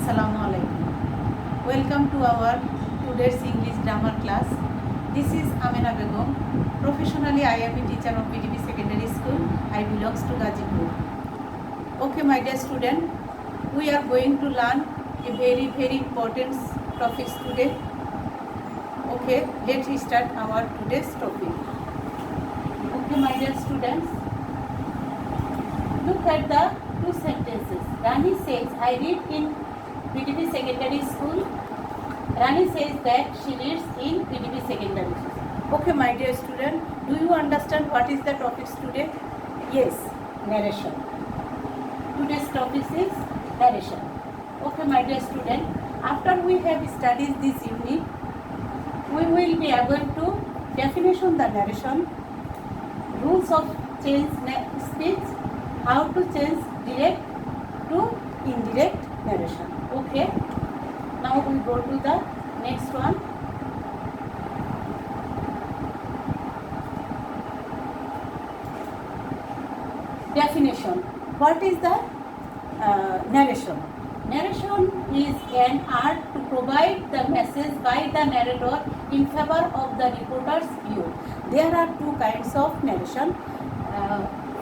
Assalamualaikum. Welcome to our today's English grammar class. This is Amena Begum. Professionally, I am a teacher of PTB Secondary School. I belongs to Gazipur. Okay, my dear student, we are going to learn a very important topics today. Okay, let's start our today's topic. Okay, my dear students, look at the two sentences. Rani says, I read in PTB Secondary School. Rani says that she reads in PTB Secondary School. Okay, my dear student, do you understand what is the topics today? Yes, narration. Today's topic is narration. Okay, my dear student, after we have studied this unit, we will be able to definition the narration, rules of change speech, how to change direct to indirect narration. Okay, now we go to the next one. Definition. What is the narration? Narration is an art to provide the message by the narrator in favor of the reporter's view. There are two kinds of narration.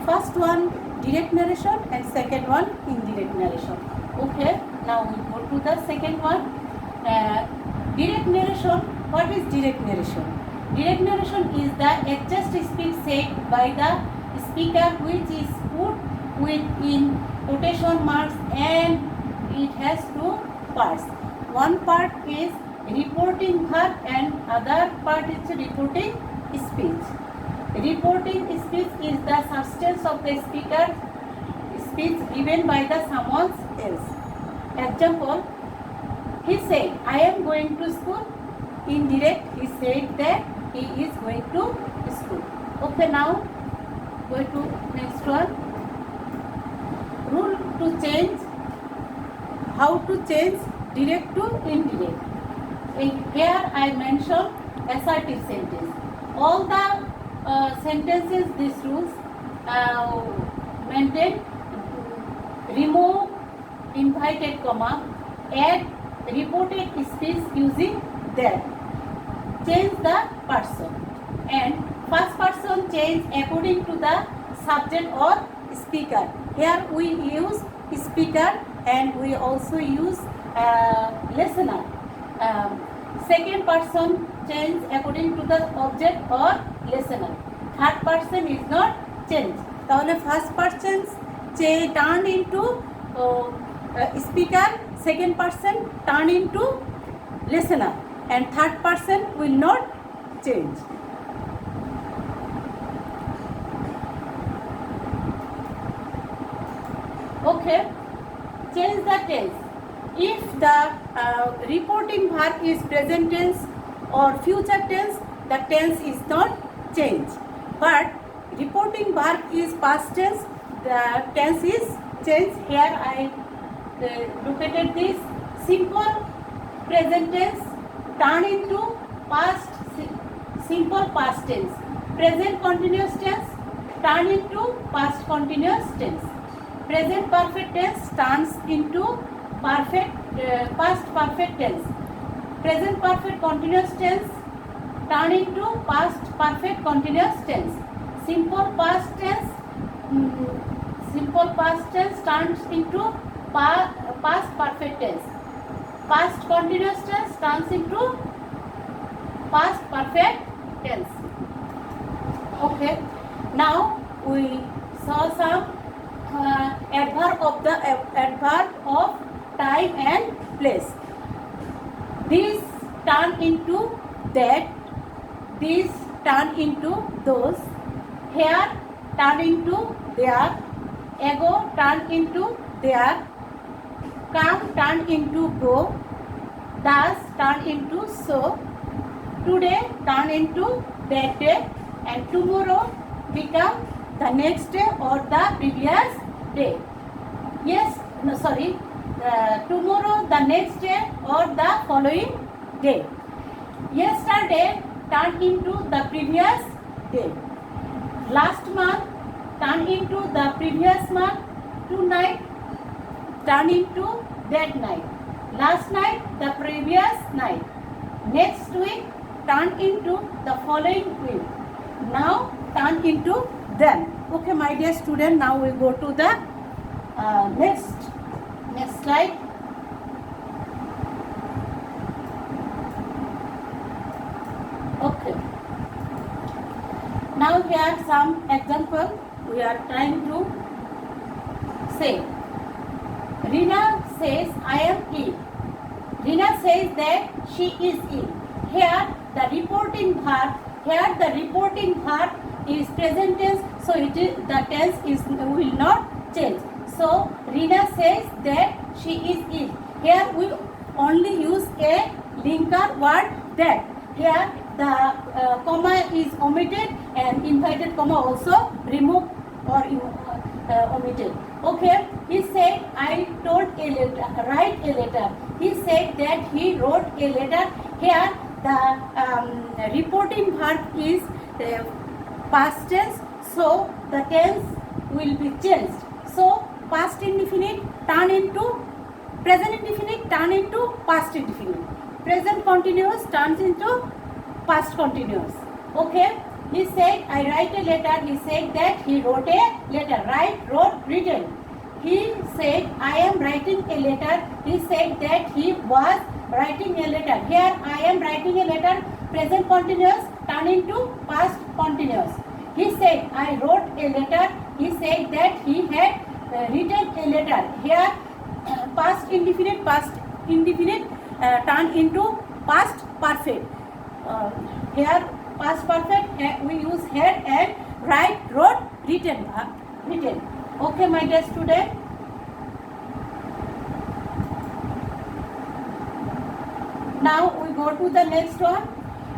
First one, direct narration, and second one, indirect narration. Okay, now we go to the second one. Direct narration. What is direct narration? Direct narration is the exact speech said by the speaker, which is put within quotation marks, and it has two parts. One part is reporting verb and other part is reporting speech. Reporting speech is the substance of the speaker's speech given by the someone else. Example, he said, I am going to school. Indirect, he said that he is going to school. Okay, now go to next one. Rule to change. How to change direct to indirect. Here I mention assertive sentence. All the sentences, these rules maintain, remove invited comma, add reported speech using that, change the person, and first person change according to the subject or speaker. Here we use speaker and we also use listener. Second person change according to the object or listener. Third person is not changed. তাহলে first person turn into speaker, second person turn into listener, and third person will not change. Okay, change the tense. If the reporting verb is present tense or future tense, the tense is not changed. But reporting verb is past tense, the tense is changed. Here I located this. Simple present tense turn into past simple past tense. Present continuous tense turn into past continuous tense. Present perfect tense turns into past perfect tense. Present perfect continuous tense turn into past perfect continuous tense. Simple past tense turns into past perfect tense. Past continuous tense turns into past perfect tense. Okay, now we saw some adverb of time and place. This turn into that, this turn into those, here turn into there, ago turn into there, come turn into go, thus turn into so, today turn into that day, and tomorrow become the next day or the previous day. Tomorrow the next day or the following day. Yesterday turn into the previous day. Last month turn into the previous month. Tonight turn into that night. Last night, the previous night. Next week, turn into the following week. Now, turn into then. Okay, my dear student, now we go to the next slide. Okay. Now here some example we are trying to say. Rina says, I am ill. Rina says that she is ill. Here the reporting verb is present tense, so the tense will not change. So Rina says that she is ill. Here we only use a linker word that. Here the comma is omitted and inverted comma also removed or omitted. Okay, he said, I told a letter, write a letter. He said that he wrote a letter. Here the reporting verb is past tense, so the tense will be changed. So past indefinite turn into present indefinite, turn into past indefinite. Present continuous turns into past continuous. Okay, he said, I write a letter. He said that he wrote a letter. Write, wrote, written. He said, I am writing a letter. He said that he was writing a letter. Here I am writing a letter. Present continuous turn into past continuous. He said, I wrote a letter. He said that he had written a letter. Here past indefinite turn into past perfect. Here past perfect we use had and write, wrote, written. Okay, my dear student. Now we go to the next one.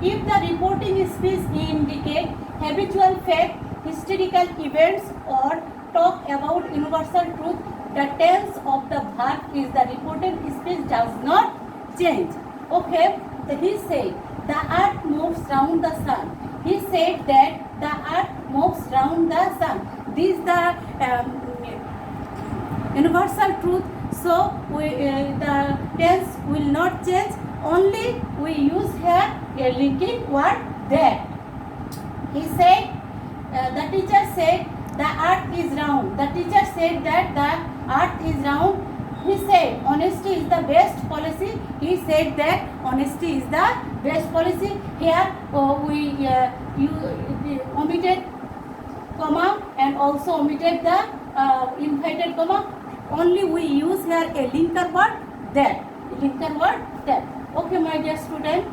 If the reporting speech indicate habitual fact, historical events or talk about universal truth, the tense of the verb is the reported speech does not change. Okay, so he said the earth moves round the sun. He said that the earth moves round the sun. This is the universal truth. So the tense will not change. Only we use here a linking word that. He said, the teacher said the earth is round. The teacher said that the earth is round. He said honesty is the best policy. He said that honesty is the best policy. Here we omitted comma and also omitted the inverted comma. Only we use here a linker word that. Linker word that. Okay, my dear student.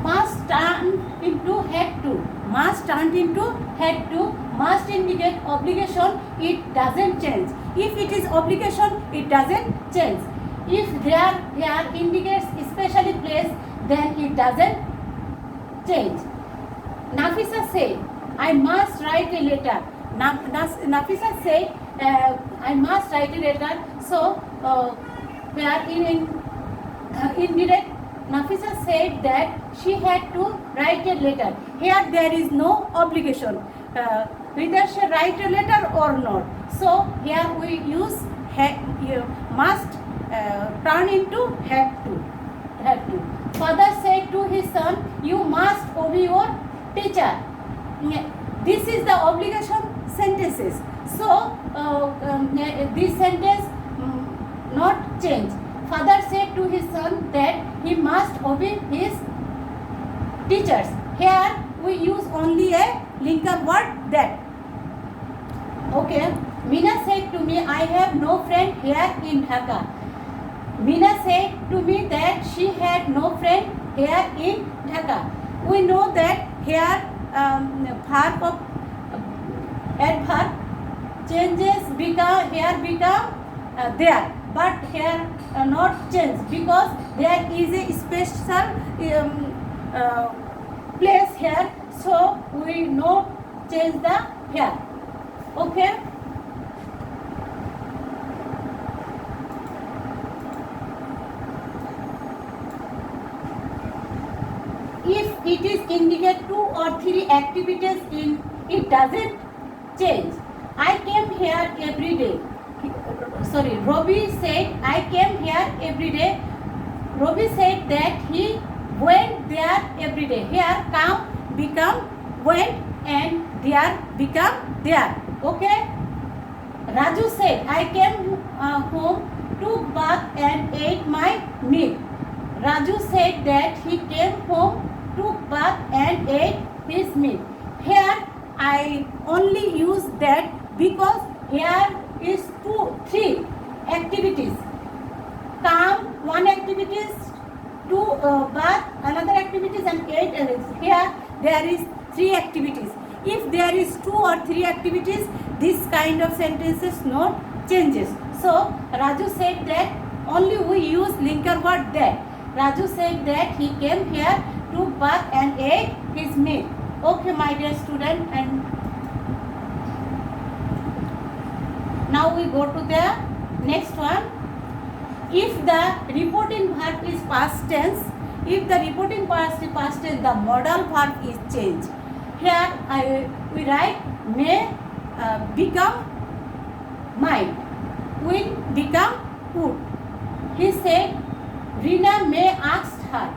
Must turn into had to. Must turned into had to. Must indicate obligation. It doesn't change. If it is obligation, it doesn't change. If there here indicates especially place, then it doesn't change. Nafisa said, I must write a letter. Nafisa said, I must write a letter. So, where in indirect, Nafisa said that she had to write a letter. Here there is no obligation. Whether she write a letter or not. So, here we use must turn into had to. Father said to his son, you must obey your teacher. This is the obligation sentences. So, this sentence not change. Father said to his son that he must obey his teachers. Here we use only a linker word that. Okay. Meena said to me, I have no friend here in Dhaka. Meena said to me that she had no friend here in Dhaka. We know that here verb of adverb changes become there, but here not change because there is a special place here, so we no change the here. Okay. If it is indicate to or three activities in it doesn't change. I came here every day. Sorry, Robbie said I came here every day. Robbie said that he went there every day. Here come become went and there become there. Okay. Raju said I came home, took bath and ate my meal. Raju said that he came home, took bath and ate his meal. Here I only use that because here is three activities. Come, one activities, two bath, another activities and eight. Here there is three activities. If there is two or three activities, this kind of sentences not changes. So Raju said that only we use linker word that. Raju said that he came here, took bath and ate his meal. Okay, my dear student, and now we go to the next one. If the reporting verb is past tense, if the reporting verb is past tense, the modal verb is changed. Here we write may become might, will become would. He said Rina may ask her.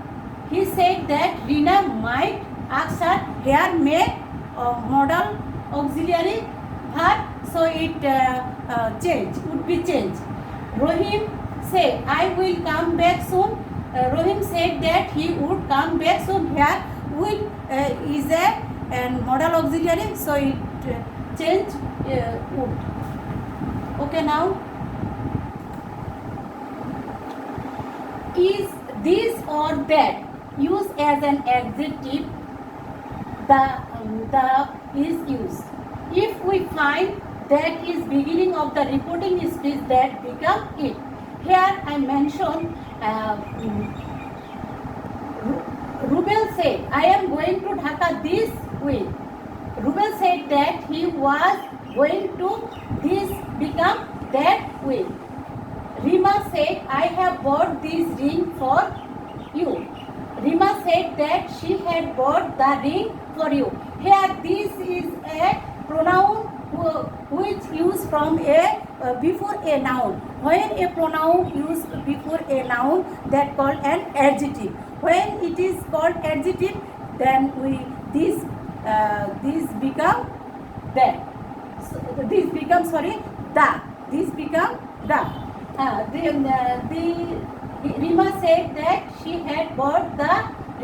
He said that Rina might ask her. Here may modal auxiliary verb, so it would be changed. Rohim said I will come back soon. Rohim said that he would come back soon. Here will is a modal auxiliary, so it change would. Okay, now is this or that used as an adjective? The is used. If we find that is beginning of the reporting speech, that become it. Here I mention Rubel said I am going to Dhaka this week. Rubel said that he was going to this become that week. Rima said I have bought this ring for you. Rima said that she had bought the ring for you. Here this is a pronoun which used from a before a noun. When a pronoun used before a noun, that called an adjective. When it is called adjective, then this become that. So, this become the. This become the. Rima said that she had bought the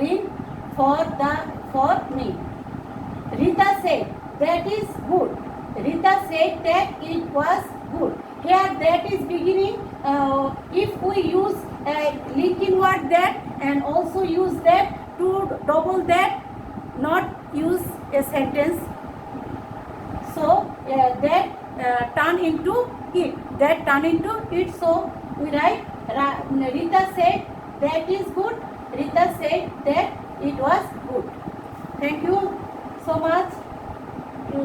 ring for me. Rita said that is good. Rita said that it was good. Here that is beginning. If we use linking word that and also use that to double that, not use a sentence. So that turn into it. That turn into it. So we write Rita said that is good. Rita said that it was good. Thank you so much to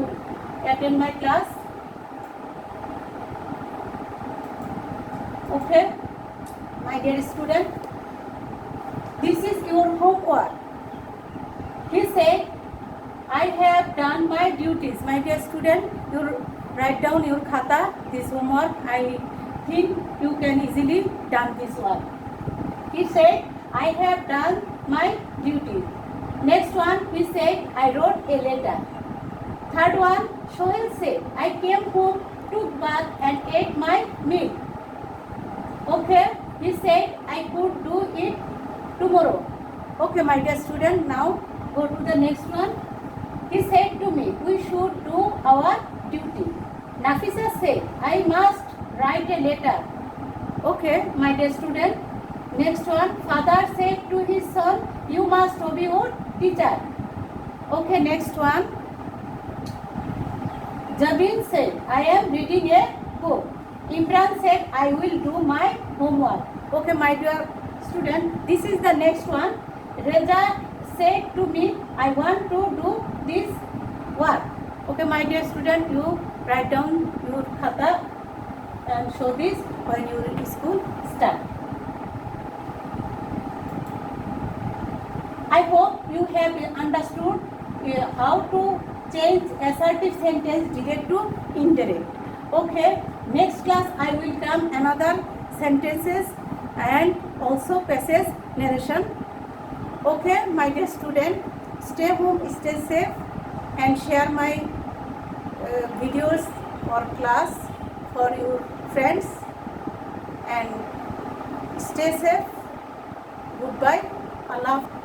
attend my class. Okay, my dear student, this is your homework. He said, I have done my duties. My dear student, you write down your khata, this homework. I think you can easily done this one. He said, I have done my duty. Next one, he said, I wrote a letter. Third one, Shoel said, I came home, took bath and ate my meal. Okay, he said, I could do it tomorrow. Okay, my dear student, now go to the next one. He said to me, we should do our duty. Nafisa said, I must write a letter. Okay, my dear student. Next one, father said to his son, you must obey your teacher. Okay, next one. Jabin said, I am reading a book. Imran said, I will do my homework. Okay, my dear student, this is the next one. Reza said to me, I want to do this work. Okay, my dear student, you write down your khata and show this when your school start. I hope you have understood how to change assertive sentence direct to indirect. Okay, next class I will come another sentences and also passage narration. Okay, my dear student, stay home, stay safe, and share my videos or class for your friends, and stay safe. Goodbye. Allah.